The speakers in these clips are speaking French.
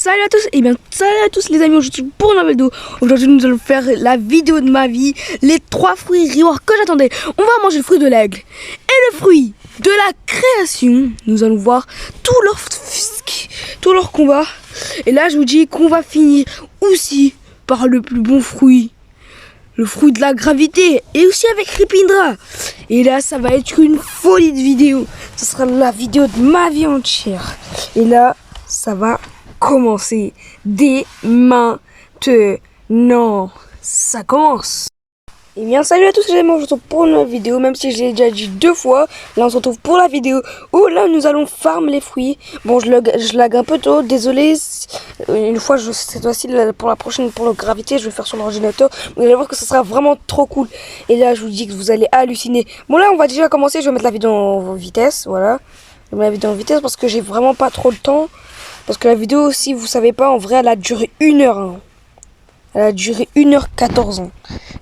Salut à tous et bien salut à tous les amis, aujourd'hui pour une nouvelle vidéo. Aujourd'hui nous allons faire la vidéo de ma vie, les 3 fruits Reward que j'attendais. On va manger le fruit de l'aigle et le fruit de la création. Nous allons voir tout leur combat. Et là je vous dis qu'on va finir aussi par le plus bon fruit, le fruit de la gravité, et aussi avec Ripindra. Et là ça va être une folie de vidéo. Ce sera la vidéo de ma vie entière. Et là ça va commencer dès maintenant. Ça commence. Et bien salut à tous les amis, on se retrouve pour une nouvelle vidéo, même si je l'ai déjà dit 2 fois. Là on se retrouve pour la vidéo où là nous allons farm les fruits. Bon je lag un peu tôt, désolé. Une fois, cette fois-ci pour la prochaine, pour la gravité, je vais faire sur l'ordinateur. Vous allez voir que ce sera vraiment trop cool. Et là je vous dis que vous allez halluciner. Bon là on va déjà commencer, je vais mettre la vidéo en vitesse, voilà. Je vais mettre la vidéo en vitesse parce que j'ai vraiment pas trop le temps. Parce que la vidéo, si vous savez pas, en vrai, elle a duré 1 heure. Hein. Elle a duré 1h14. Hein.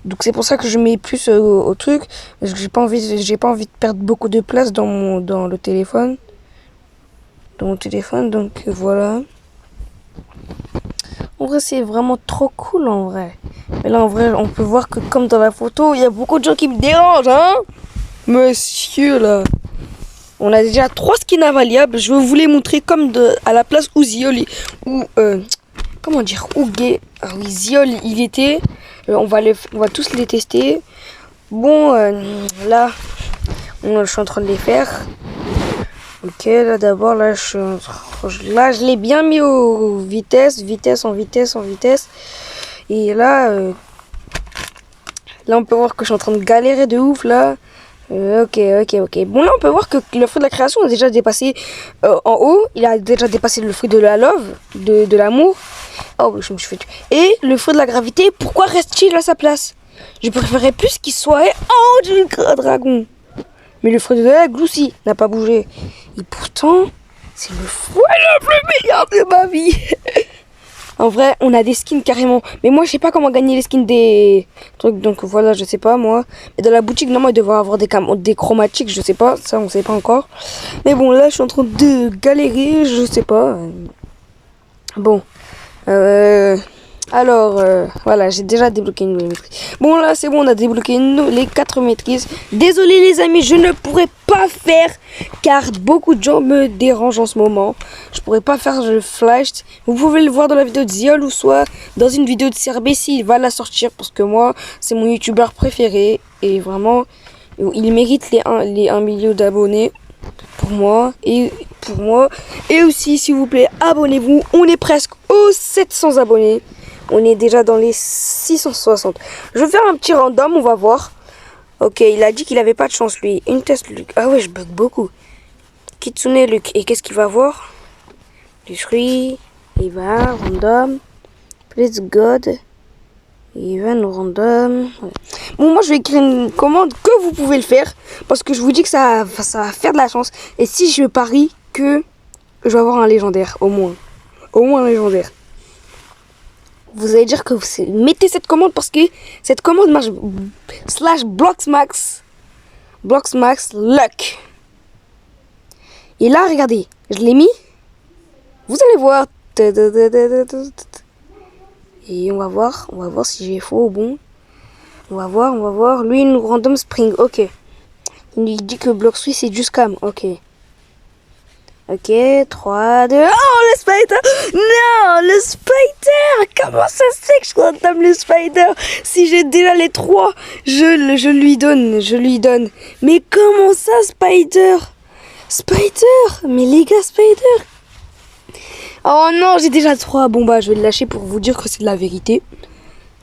Donc c'est pour ça que je mets plus au truc. Parce que j'ai pas envie de perdre beaucoup de place dans le téléphone. Dans mon téléphone, donc voilà. En vrai, c'est vraiment trop cool en vrai. Mais là, en vrai, on peut voir que comme dans la photo, il y a beaucoup de gens qui me dérangent, hein. Monsieur, là. On a déjà 3 skins invaliables. Je vais vous les montrer comme à la place où Ziol comment dire, où Gay. Ah oui, Ziol il était. On va tous les tester. Bon, là, je suis en train de les faire. Ok, là d'abord, là je l'ai bien mis aux vitesse. Et là, on peut voir que je suis en train de galérer de ouf là. Ok. Bon là on peut voir que le fruit de la création a déjà dépassé en haut. Il a déjà dépassé le fruit de la love, de l'amour. Oh je me suis fait tuer. Et le fruit de la gravité, pourquoi reste-t-il à sa place? Je préférerais plus qu'il soit en haut du dragon. Mais le fruit de l'aigle aussi n'a pas bougé. Et pourtant, c'est le fruit le plus meilleur de ma vie. En vrai, on a des skins carrément. Mais moi, je sais pas comment gagner les skins des trucs. Donc voilà, je sais pas moi. Mais dans la boutique, normalement, il devrait avoir des chromatiques. Je sais pas. Ça, on sait pas encore. Mais bon, là, je suis en train de galérer. Je sais pas. Bon. Alors, voilà, j'ai déjà débloqué une nouvelle maîtrise. Bon, là, c'est bon, on a débloqué les 4 maîtrises. Désolé, les amis, je ne pourrais pas faire, car beaucoup de gens me dérangent en ce moment. Je pourrais pas faire le flash. Vous pouvez le voir dans la vidéo de Ziol ou soit dans une vidéo de CRBC. Il va la sortir parce que moi, c'est mon youtubeur préféré. Et vraiment, il mérite les 1 million d'abonnés pour moi. Et aussi, s'il vous plaît, abonnez-vous. On est presque aux 700 abonnés. On est déjà dans les 660. Je vais faire un petit random, on va voir. Ok, il a dit qu'il avait pas de chance, lui. Une test, Luc. Ah ouais, je bug beaucoup. Kitsune, Luc. Et qu'est-ce qu'il va voir? Du fruit. Il va, random. Please God. Il va nous random. Ouais. Bon, moi, je vais écrire une commande que vous pouvez le faire. Parce que je vous dis que ça va faire de la chance. Et si je parie que je vais avoir un légendaire, au moins. Au moins un légendaire. Vous allez dire que vous mettez cette commande parce que cette commande marche / Bloxmax Luck. Et là, regardez, je l'ai mis. Vous allez voir. Et on va voir si j'ai faux ou bon. On va voir. Lui, une random spring. Ok. Il nous dit que Block Suisse c'est du scam. Ok. Ok, 3, 2... Oh, le spider! Non, le spider! Comment ça se fait que je random le spider? Si j'ai déjà les 3, je lui donne. Mais comment ça, spider? Mais les gars, spider! Oh non, j'ai déjà 3. Bon bah, je vais le lâcher pour vous dire que c'est de la vérité.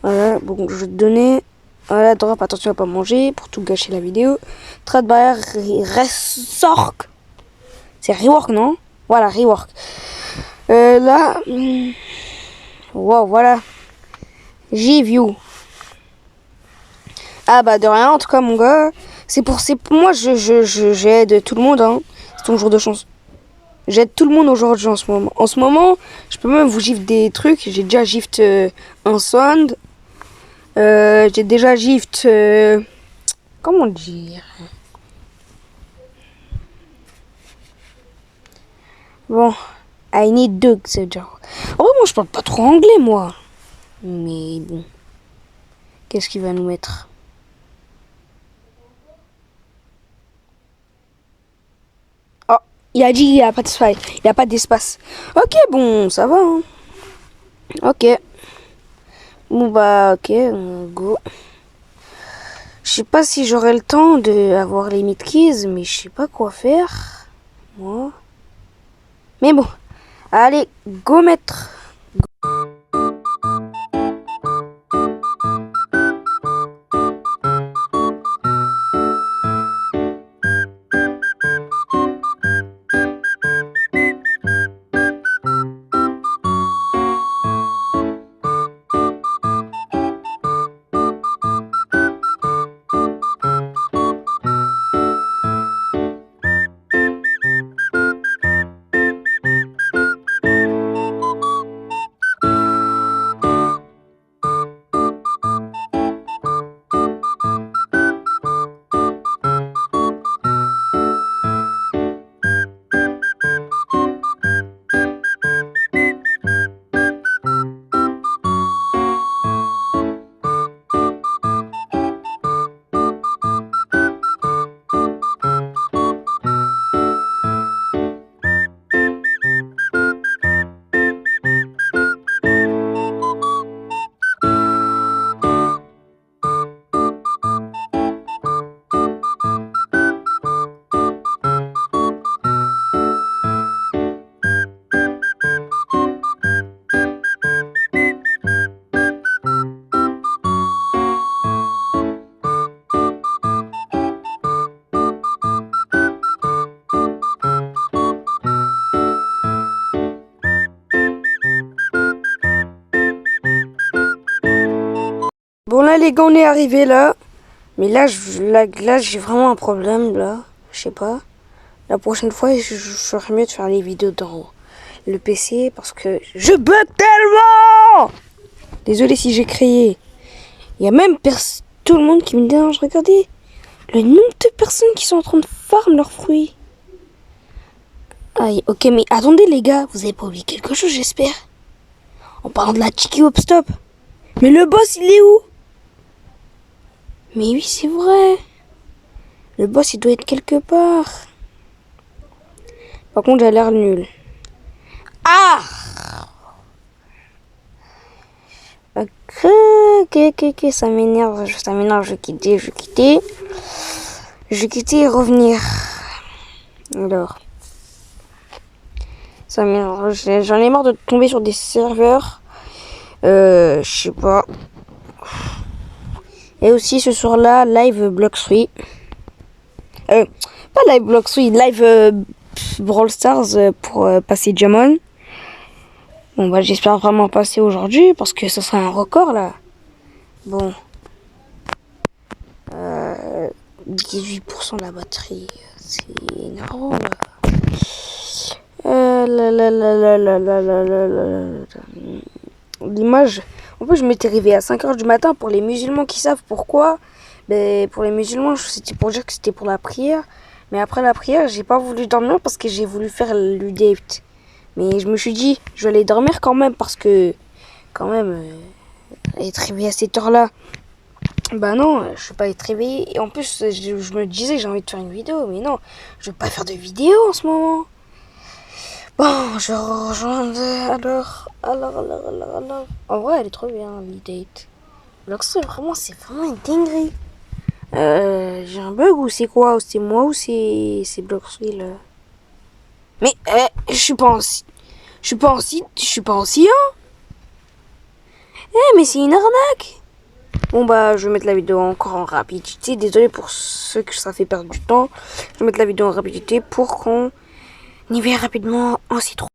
Voilà, bon, je vais te donner... Voilà, drop, attention à pas manger, pour tout gâcher la vidéo. Trade barrière, ressork. C'est rework, non? Voilà, rework. Là... Wow, voilà. J'ai view. Ah bah de rien, en tout cas, mon gars. C'est pour moi, j'aide tout le monde, hein. C'est ton jour de chance. J'aide tout le monde aujourd'hui en ce moment. En ce moment, je peux même vous gift des trucs. J'ai déjà gift un sound. J'ai déjà gift... comment dire? Bon, I need dogs, genre. Oh, moi je parle pas trop anglais moi. Mais bon. Qu'est-ce qu'il va nous mettre? Oh, il a dit il n'y a pas d'espace. Il n'y a pas d'espace. Ok, bon, ça va. Hein. Ok. Bon bah ok, go. Je sais pas si j'aurai le temps de avoir les midkeys, mais je sais pas quoi faire. Moi. Mais bon. Allez, go mettre. Bon là les gars, on est arrivé là. Mais là, là j'ai vraiment un problème là. Je sais pas. La prochaine fois, je ferais mieux de faire les vidéos dans le PC parce que je bug tellement. Désolé si j'ai crié. Il y a même tout le monde qui me dérange. Regardez le nombre de personnes qui sont en train de farm leurs fruits. Aïe, ok, mais attendez les gars, vous avez pas oublié quelque chose, j'espère. En parlant de la Tiki Hop Stop. Mais le boss, il est où? Mais oui, c'est vrai. Le boss, il doit être quelque part. Par contre, j'ai l'air nul. Ah! Ok, ça m'énerve, je vais quitter. Je vais quitter et revenir. Alors. Ça m'énerve, j'en ai marre de tomber sur des serveurs. Je sais pas. Et aussi ce soir-là, live Blox3. Pas live Blox3, live Brawl Stars pour passer Jamon. Bon bah j'espère vraiment passer aujourd'hui parce que ça sera un record là. Bon. 18% de la batterie, c'est énorme. L'image. En plus, je m'étais réveillé à 5h du matin pour les musulmans qui savent pourquoi. Mais pour les musulmans, c'était pour dire que c'était pour la prière. Mais après la prière, j'ai pas voulu dormir parce que j'ai voulu faire l'UDEPT. Mais je me suis dit, je vais aller dormir quand même parce que, quand même, être réveillé à cette heure-là. Bah non, je vais pas être réveillé. Et en plus, je me disais, j'ai envie de faire une vidéo. Mais non, je vais pas faire de vidéo en ce moment. Bon, je rejoins alors. En vrai, elle est trop bien, l'e-date. C'est vraiment une dinguerie. J'ai un bug ou c'est quoi? C'est moi ou c'est Bloxwheel là? Mais, je suis pas en sien. Mais c'est une arnaque. Bon bah, je vais mettre la vidéo encore en rapidité. Désolé pour ceux que ça fait perdre du temps. Je vais mettre la vidéo en rapidité pour qu'on y va rapidement en citron.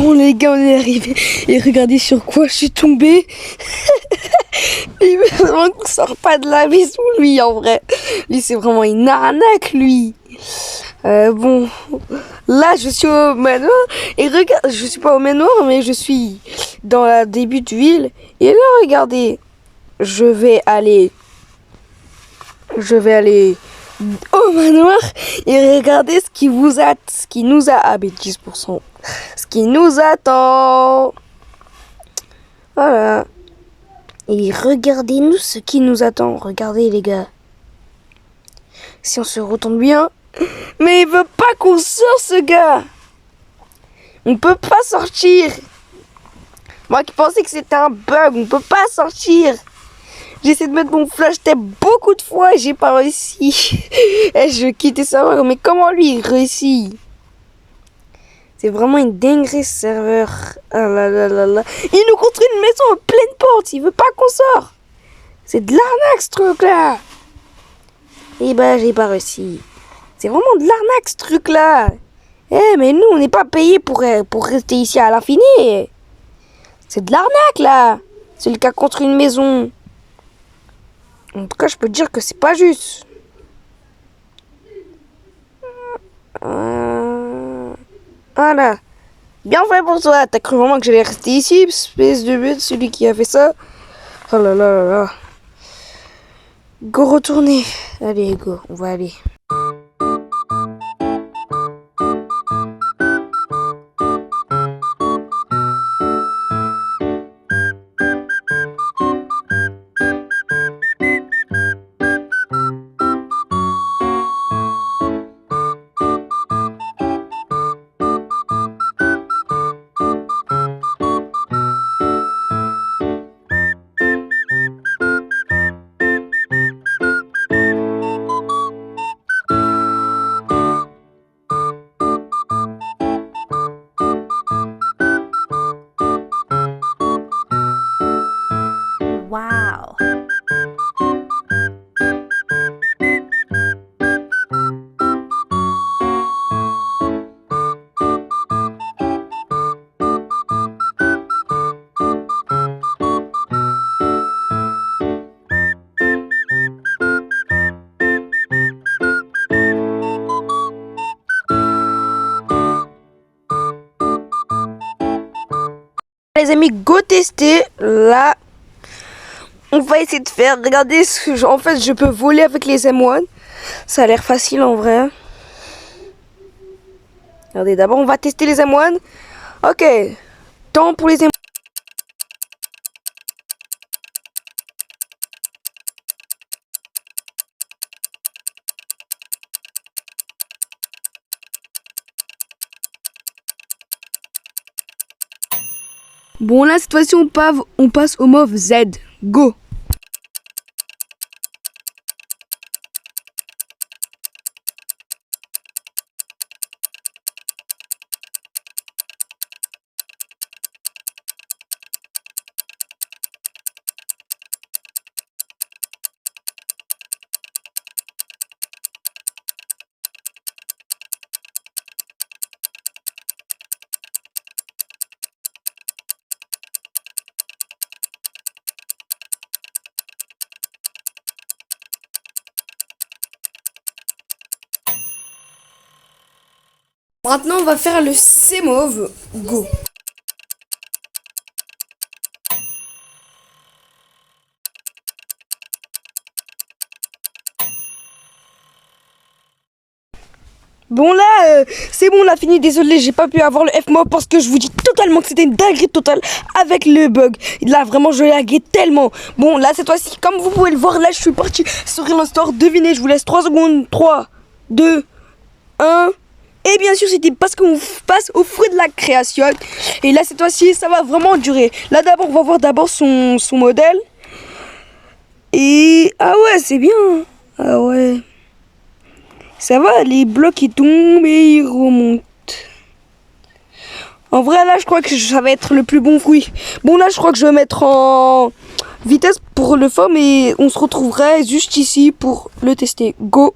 Bon les gars, on est arrivé. Et regardez sur quoi je suis tombée. Il veut vraiment qu'on sort pas de la maison, lui, en vrai. Lui, c'est vraiment une arnaque, lui. Bon, là, je suis au manoir. Et regarde, je suis pas au manoir, mais je suis dans la début de ville. Et là, regardez, je vais aller au manoir. Et regardez ce qui nous a... Ah, mais 10%. Ce qui nous attend. Voilà. Et regardez-nous ce qui nous attend. Regardez les gars. Si on se retourne bien. Mais il veut pas qu'on sorte ce gars. On peut pas sortir. Moi qui pensais que c'était un bug. On peut pas sortir. J'essaie de mettre mon flash tape beaucoup de fois et j'ai pas réussi. Et je quittais ça. Mais comment lui il réussit? C'est vraiment une dinguerie ce serveur. Ah là là là là. Il nous construit une maison en pleine porte. Il veut pas qu'on sorte. C'est de l'arnaque ce truc là. Et bah j'ai pas réussi. C'est vraiment de l'arnaque ce truc là. Eh mais nous on n'est pas payés pour rester ici à l'infini. C'est de l'arnaque là. Celui qui a construit une maison. En tout cas je peux te dire que c'est pas juste. Voilà. Bien fait pour toi. T'as cru vraiment que j'allais rester ici, espèce de bête, celui qui a fait ça. Oh là là là là. Go retourner. Allez, go, on va aller. Wow. Les amis, go tester. Là, on va essayer de faire. Regardez ce que en fait, je peux voler avec les M1. Ça a l'air facile en vrai. Regardez, d'abord, on va tester les M1. Ok. Temps pour les M1. Bon, là, cette fois-ci, on passe au move Z. Go. Maintenant, on va faire le C-Move. Go. Bon là, c'est bon, on a fini. Désolé, j'ai pas pu avoir le F-Move parce que je vous dis totalement que c'était une dinguerie totale avec le bug. Là, vraiment, je laguais tellement. Bon, là, cette fois-ci, comme vous pouvez le voir, là, je suis parti sur l'instant. Devinez, je vous laisse 3 secondes. 3, 2, 1... Et bien sûr, c'était parce qu'on passe au fruit de la création. Et là, cette fois-ci, ça va vraiment durer. Là, d'abord, on va voir d'abord son modèle. Et... Ah ouais, c'est bien. Ah ouais. Ça va, les blocs, ils tombent et ils remontent. En vrai, là, je crois que ça va être le plus bon fruit. Bon, là, je crois que je vais mettre en vitesse pour le fun. Et on se retrouverait juste ici pour le tester. Go!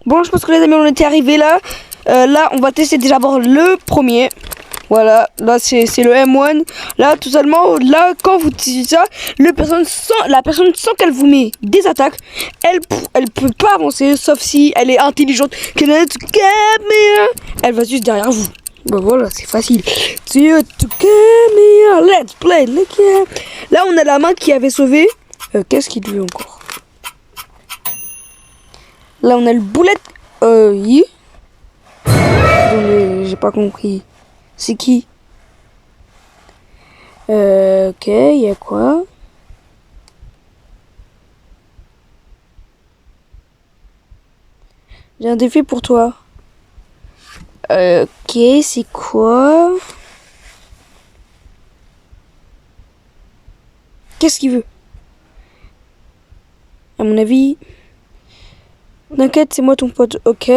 Bon, je pense que les amis, on était arrivés là. Là, on va tester déjà d'abord le premier. Voilà, là c'est le M1. Là, tout seulement, là, quand vous utilisez ça, la personne sent qu'elle vous met des attaques. Elle peut pas avancer, sauf si elle est intelligente. Elle va juste derrière vous. Bah voilà, c'est facile. Let's play. Là, on a la main qui avait sauvé. Qu'est-ce qu'il veut encore? Là, on a le boulette. J'ai pas compris. C'est qui? Ok, il y a quoi? J'ai un défi pour toi. Ok, c'est quoi? Qu'est-ce qu'il veut? À mon avis... T'inquiète, c'est moi ton pote. Ok.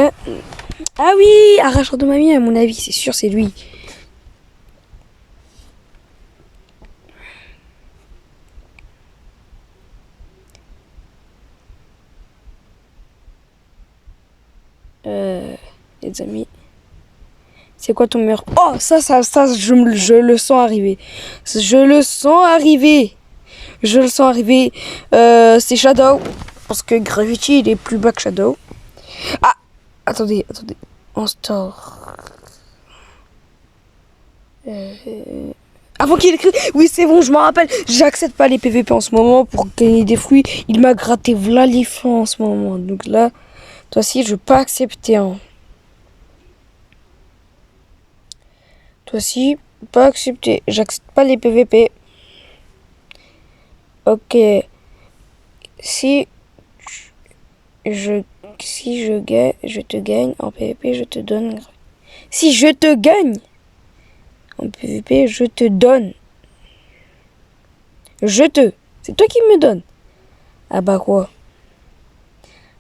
Ah oui, arracheur de mamie, à mon avis, c'est sûr, c'est lui. Les amis. C'est quoi ton meilleur... Oh, ça, je le sens arriver. Je le sens arriver. C'est Shadow. Parce que Gravity, il est plus bas que Shadow. Ah, attendez. En store. Avant qu'il écrive... Oui, c'est bon, je m'en rappelle. J'accepte pas les PVP en ce moment pour gagner des fruits. Il m'a gratté v'là les fins en ce moment. Donc là, toi aussi, je veux pas accepter. Hein. Toi aussi, pas accepter. J'accepte pas les PVP. Ok. Si je gagne, je te gagne en PVP, je te donne. Si je te gagne en PVP, je te donne. C'est toi qui me donnes. Ah bah quoi?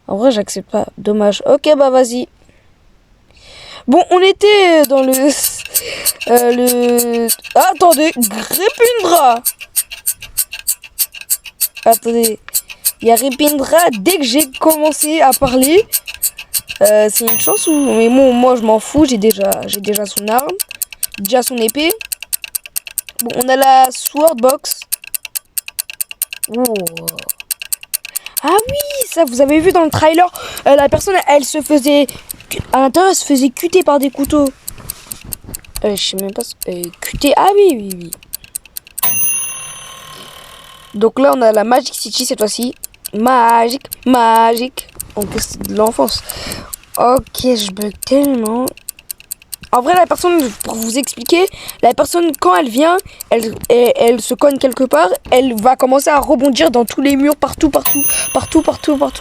En vrai, j'accepte pas. Dommage. Ok, bah vas-y. Bon, on était dans le... Attendez, Grépindra. Attendez. Il y a Répindra dès que j'ai commencé à parler. C'est une chance ou... Mais bon, moi je m'en fous, j'ai déjà son arme. Déjà son épée. Bon, on a la Sword Box. Oh. Ah oui, ça vous avez vu dans le trailer, la personne elle se faisait... À l'intérieur elle se faisait cuter par des couteaux. Je sais même pas... cuter... Ah oui. Donc là on a la Magic City cette fois-ci. Magique. Donc c'est de l'enfance. Ok, je bug tellement. En vrai, la personne, pour vous expliquer, la personne, quand elle vient, elle se cogne quelque part, elle va commencer à rebondir dans tous les murs, partout,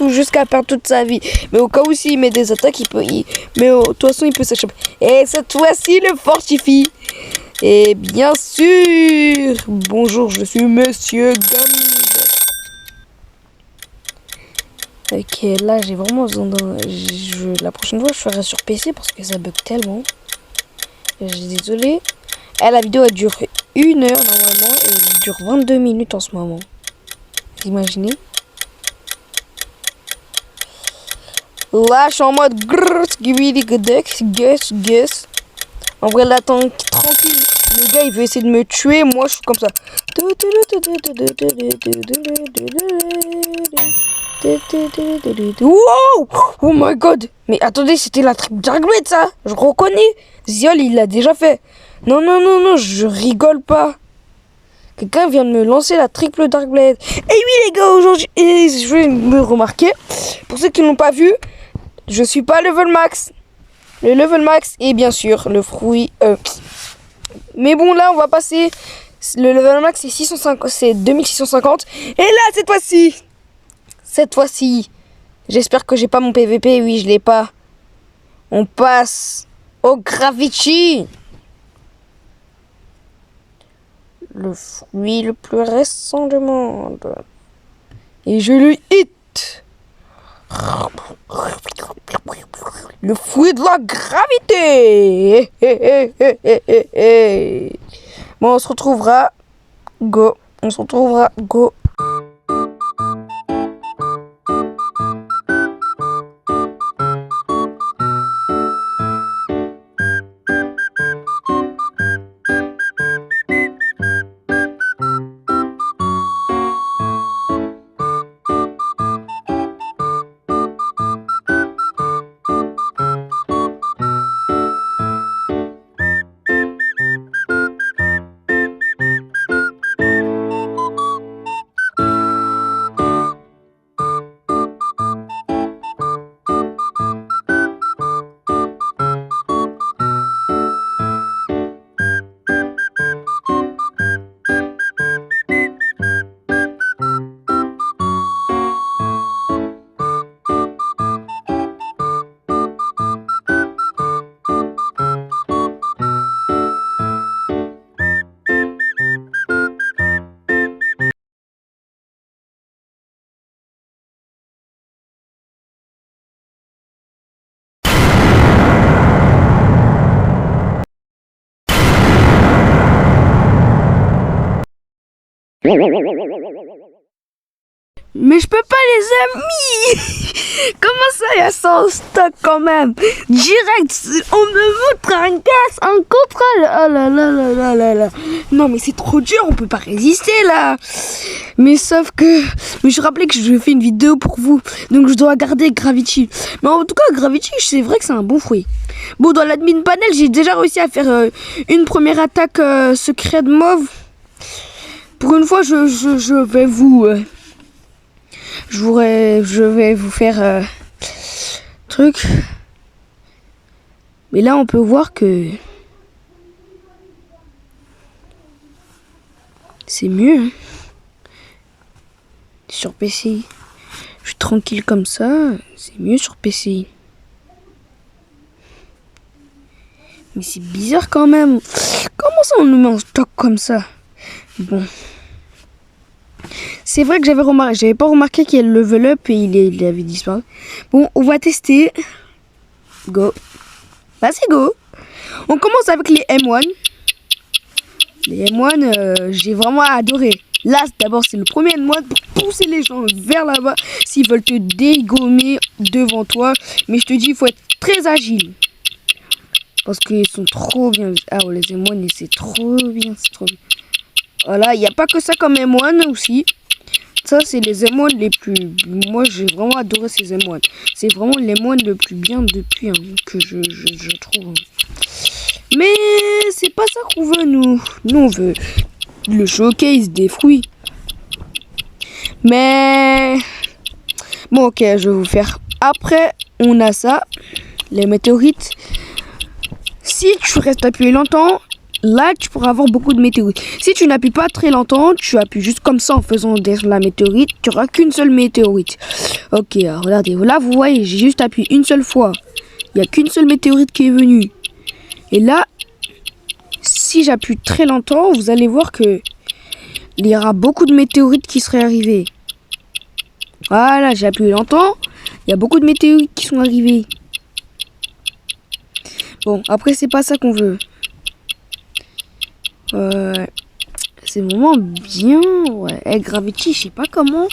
jusqu'à perdre toute sa vie. Mais au cas où s'il met des attaques, mais de toute façon, il peut s'échapper. Et cette fois-ci, le fortifie. Et bien sûr, bonjour, je suis Monsieur Gam. Ok, là, j'ai vraiment besoin d'un... La prochaine fois, je ferai sur PC parce que ça bug tellement. Je suis désolée. La vidéo elle dure 1 heure normalement et elle dure 22 minutes en ce moment. Vous imaginez? Là je suis en mode guess. En vrai là tranquille. Le gars il veut essayer de me tuer. Moi je suis comme ça. Wow! Oh my god! Mais attendez, c'était la triple Dark Blade ça! Je reconnais! Ziol il l'a déjà fait. Non, je rigole pas. Quelqu'un vient de me lancer la triple Dark Blade. Et oui les gars, aujourd'hui, je vais me remarquer, pour ceux qui n'ont pas vu, je suis pas level max. Le level max est bien sûr le fruit. Mais bon là on va passer. Le level max c'est 650, c'est 2650. Et là cette fois-ci, j'espère que j'ai pas mon PVP. Oui, je l'ai pas. On passe au Gravity. Le fruit le plus récent du monde. Et je le hit. Le fruit de la gravité. Bon, on se retrouvera. Go. Mais je peux pas, les amis. Comment ça, il y a ça en stock quand même? Direct, on me montre un gaz, un contrat. Oh là là là là là là. Non, mais c'est trop dur, on peut pas résister là. Mais sauf que... Mais je rappelais que je fais une vidéo pour vous. Donc je dois garder Gravity. Mais en tout cas, Gravity, c'est vrai que c'est un bon fruit. Bon, dans l'admin panel, j'ai déjà réussi à faire une première attaque secrète mauve. Pour une fois, je vais vous... je vais vous faire truc. Mais là, on peut voir que c'est mieux hein. Sur PC. Je suis tranquille comme ça. C'est mieux sur PC. Mais c'est bizarre quand même. Comment ça, on nous met en stock comme ça? Bon. C'est vrai que j'avais pas remarqué qu'il y a le level up et il avait disparu. Bon, on va tester. Go. Bah c'est go. On commence avec les M1. Les M1, j'ai vraiment adoré. Là, d'abord, c'est le premier M1 pour pousser les gens vers là-bas s'ils veulent te dégommer devant toi. Mais je te dis, il faut être très agile. Parce qu'ils sont trop bien. Ah, oh, les M1, c'est trop bien, c'est trop bien. Voilà, il n'y a pas que ça comme M1 aussi. Ça, c'est les M1 les plus... Moi, j'ai vraiment adoré ces M1. C'est vraiment les M1 le plus bien depuis que je trouve. Mais c'est pas ça qu'on veut, nous. Nous, on veut le showcase des fruits. Mais... Bon, ok, je vais vous faire... Après, on a ça. Les météorites. Si tu restes appuyé longtemps... Là, tu pourras avoir beaucoup de météorites. Si tu n'appuies pas très longtemps, tu appuies juste comme ça en faisant derrière la météorite, tu n'auras qu'une seule météorite. Ok, alors regardez, là vous voyez, j'ai juste appuyé une seule fois. Il n'y a qu'une seule météorite qui est venue. Et là, si j'appuie très longtemps, vous allez voir que il y aura beaucoup de météorites qui seraient arrivées. Voilà, j'ai appuyé longtemps, il y a beaucoup de météorites qui sont arrivées. Bon, après c'est pas ça qu'on veut. C'est vraiment bien. Ouais. Et Gravity, je sais pas comment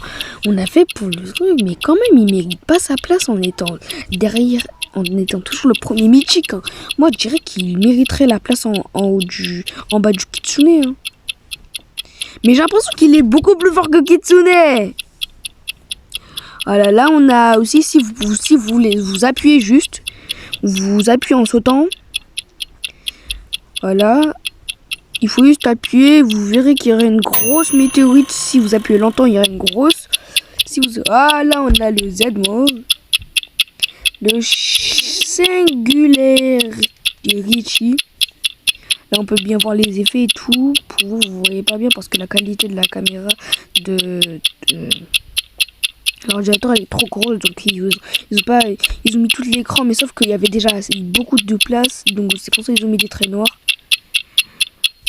on a fait pour le truc, mais quand même, il mérite pas sa place en étant derrière, en étant toujours le premier mythique. Hein. Moi, je dirais qu'il mériterait la place en bas du Kitsune. Hein. Mais j'ai l'impression qu'il est beaucoup plus fort que Kitsune. Voilà, là, on a aussi, si vous voulez vous appuyez juste, vous appuyez en sautant. Voilà. Il faut juste appuyer, vous verrez qu'il y aura une grosse météorite. Si vous appuyez longtemps, il y aura une grosse. Si vous... Ah là, on a le Z mauve. Le Singularity. Là, on peut bien voir les effets et tout. Pour vous, vous voyez pas bien parce que la qualité de la caméra de l'ordinateur elle est trop grosse. Donc ils ont mis tout l'écran, mais sauf qu'il y avait déjà beaucoup de place. Donc c'est pour ça qu'ils ont mis des traits noirs.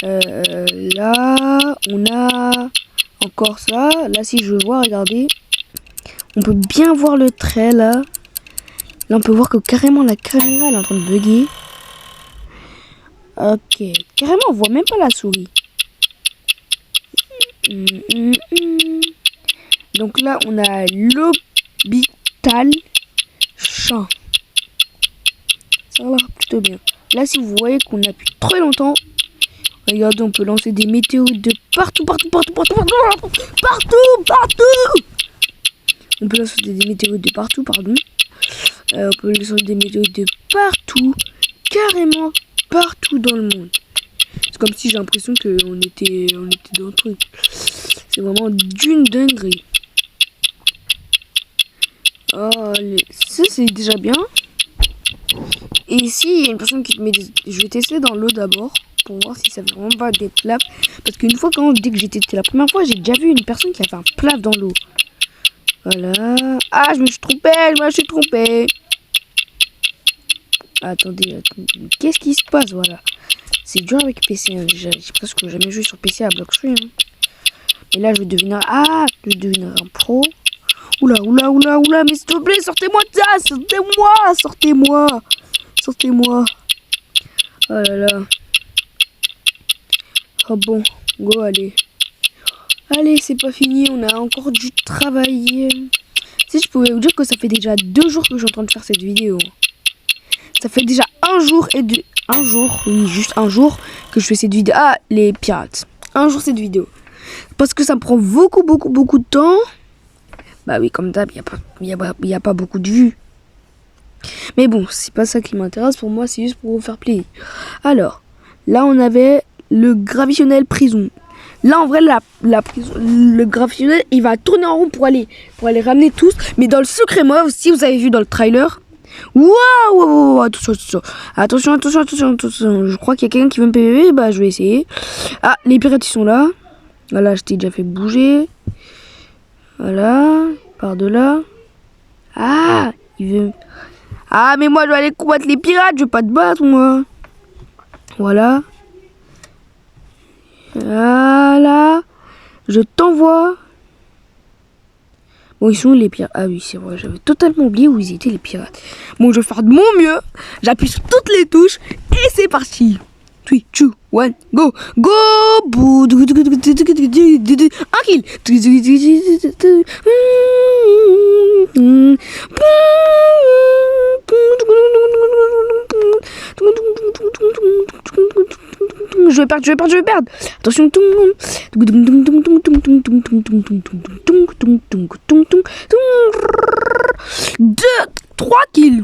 Là, on a encore ça. Là, si je vois, regardez, on peut bien voir le trait là. Là, on peut voir que carrément la caméra elle est en train de bugger. Ok, carrément, on voit même pas la souris. Donc là, on a l'hôpital champ. Ça a l'air plutôt bien. Là, si vous voyez qu'on appuie très longtemps. Regardez, on peut lancer des météorites de partout. On peut lancer des météorites de partout, pardon. On peut lancer des météorites de partout. Carrément partout dans le monde. C'est comme si j'ai l'impression qu'on était dans le truc. C'est vraiment d'une dinguerie. Oh, ça, c'est déjà bien. Et ici, il y a une personne qui te met des... Je vais tester dans l'eau d'abord. Pour voir si ça fait vraiment pas des plaves. Parce qu'une fois, dès que j'étais la première fois, j'ai déjà vu une personne qui avait un plave dans l'eau. Voilà. Ah, je me suis trompée. Attendez. Qu'est-ce qui se passe? Voilà. C'est dur avec PC. Hein. J'ai presque jamais joué sur PC à Blox Free. Hein. Et là, je vais devenir... Ah, je vais devenir un pro. Oula. Mais s'il te plaît, sortez-moi de ça. Sortez-moi. Oh là là. Oh bon, go, allez. Allez, c'est pas fini, on a encore du travail. Si je pouvais vous dire que ça fait déjà 2 jours que je suis en train de faire cette vidéo. Ça fait déjà un jour, oui, juste un jour que je fais cette vidéo. Ah, les pirates. Un jour cette vidéo. Parce que ça me prend beaucoup de temps. Bah oui, comme d'hab, il n'y a pas beaucoup de vues. Mais bon, c'est pas ça qui m'intéresse. Pour moi, c'est juste pour vous faire plaisir. Alors, là, on avait le gravitionnel prison. Là, en vrai, la prison, le gravitionnel, il va tourner en rond pour aller ramener tous. Mais dans le secret mode, si vous avez vu dans le trailer... Waouh, attention. Je crois qu'il y a quelqu'un qui veut me PVP. Bah, je vais essayer. Ah, les pirates, ils sont là. Voilà, je t'ai déjà fait bouger. Voilà, par-delà. Ah, il veut... Ah, mais moi, je dois aller combattre les pirates. Je vais pas te battre, moi. Voilà. Voilà. Je t'envoie. Bon, ils sont où les pirates? Ah oui, c'est vrai, j'avais totalement oublié où ils étaient les pirates. Bon, je vais faire de mon mieux. J'appuie sur toutes les touches. Et c'est parti. 3, 2, 1, go. Go. Un kill. Je vais perdre. Attention. 2, 3 kills.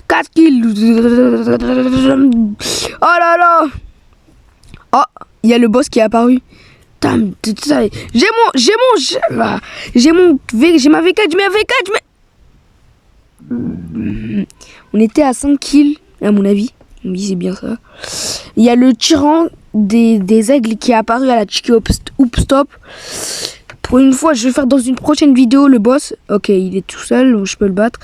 Quatre kills. Oh là là. Oh, il y a le boss qui est apparu. J'ai ma V4, on était à 5 kills, à mon avis. Oui, c'est bien ça. Il y a le tyran des aigles qui est apparu à la Chicky Hoop Stop. Pour une fois, je vais faire dans une prochaine vidéo le boss. Ok, il est tout seul, donc je peux le battre.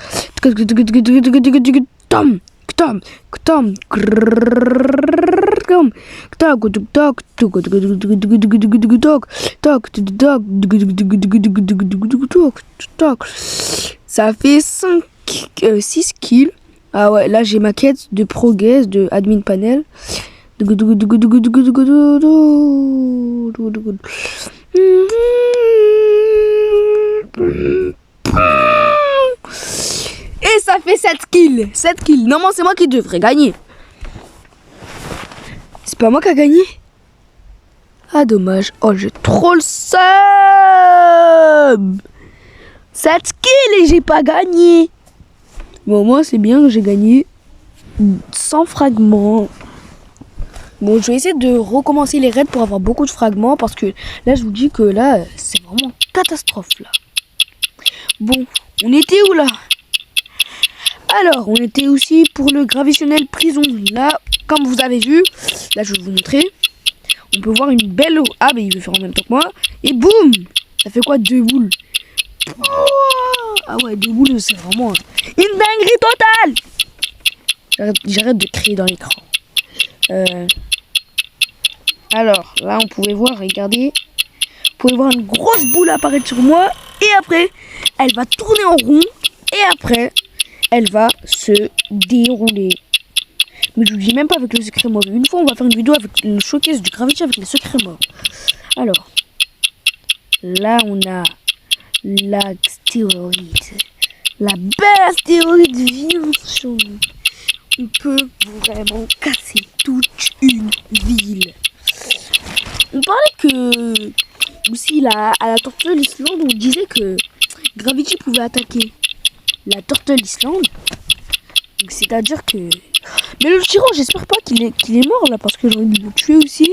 Ça fait 6 kills. Ah ouais, là j'ai ma quête de progress de admin panel. Et ça fait 7 kills. 7 kills. Normalement, c'est moi qui devrais gagner. C'est pas moi qui a gagné. Ah, dommage. Oh, j'ai trop le seum. 7 kills et j'ai pas gagné. Bon, moi, c'est bien que j'ai gagné 100 fragments. Bon, je vais essayer de recommencer les raids pour avoir beaucoup de fragments. Parce que là, je vous dis que là, c'est vraiment catastrophe, là. Bon, on était où, là? Alors, on était aussi pour le gravitionnel prison. Là, comme vous avez vu, là, je vais vous montrer. On peut voir une belle... Ah, bah, il veut faire en même temps que moi. Et boum! Ça fait quoi, 2 boules? Ah ouais, 2 boules, c'est vraiment une dinguerie totale! J'arrête de crier dans l'écran. Alors, là, on pouvait voir, regardez. Vous pouvez voir une grosse boule apparaître sur moi. Et après, elle va tourner en rond. Et après, elle va se dérouler. Mais je vous dis même pas avec le secret mode. Une fois, on va faire une vidéo avec le showcase du Gravity avec les secrets mode. Alors, là, on a l'astéroïde. La belle astéroïde vient sur nous. On peut vraiment casser toute une ville. On parlait que aussi à la Turtle Island, on disait que Gravity pouvait attaquer la Turtle Island. C'est-à-dire que... Mais le tyran, j'espère pas qu'il est mort là, parce que j'ai envie de le tuer aussi.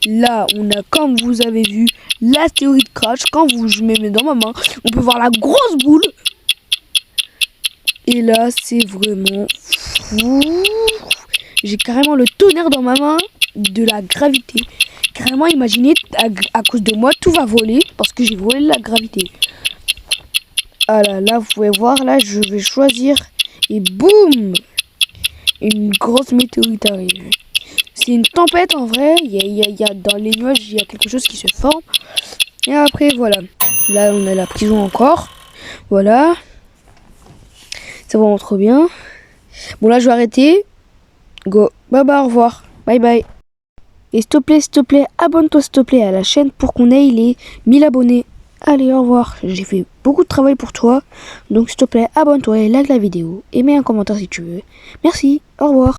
Là, on a, comme vous avez vu, l'astéroïde crash. Quand je me mets dans ma main, on peut voir la grosse boule. Et là, c'est vraiment fou. J'ai carrément le tonnerre dans ma main de la gravité. Carrément, imaginez, à cause de moi, tout va voler parce que j'ai volé la gravité. Ah là, vous pouvez voir, là, je vais choisir et boum! Une grosse météorite arrive. C'est une tempête en vrai. Il y a dans les nuages, il y a quelque chose qui se forme. Et après, voilà. Là, on a la prison encore. Voilà. C'est vraiment trop bien. Bon, là, je vais arrêter. Go. Bye bye, au revoir. Bye bye. Et s'il te plaît, abonne-toi s'il te plaît à la chaîne pour qu'on ait les 1000 abonnés. Allez, au revoir. J'ai fait beaucoup de travail pour toi. Donc, s'il te plaît, abonne-toi et like la vidéo. Et mets un commentaire si tu veux. Merci. Au revoir.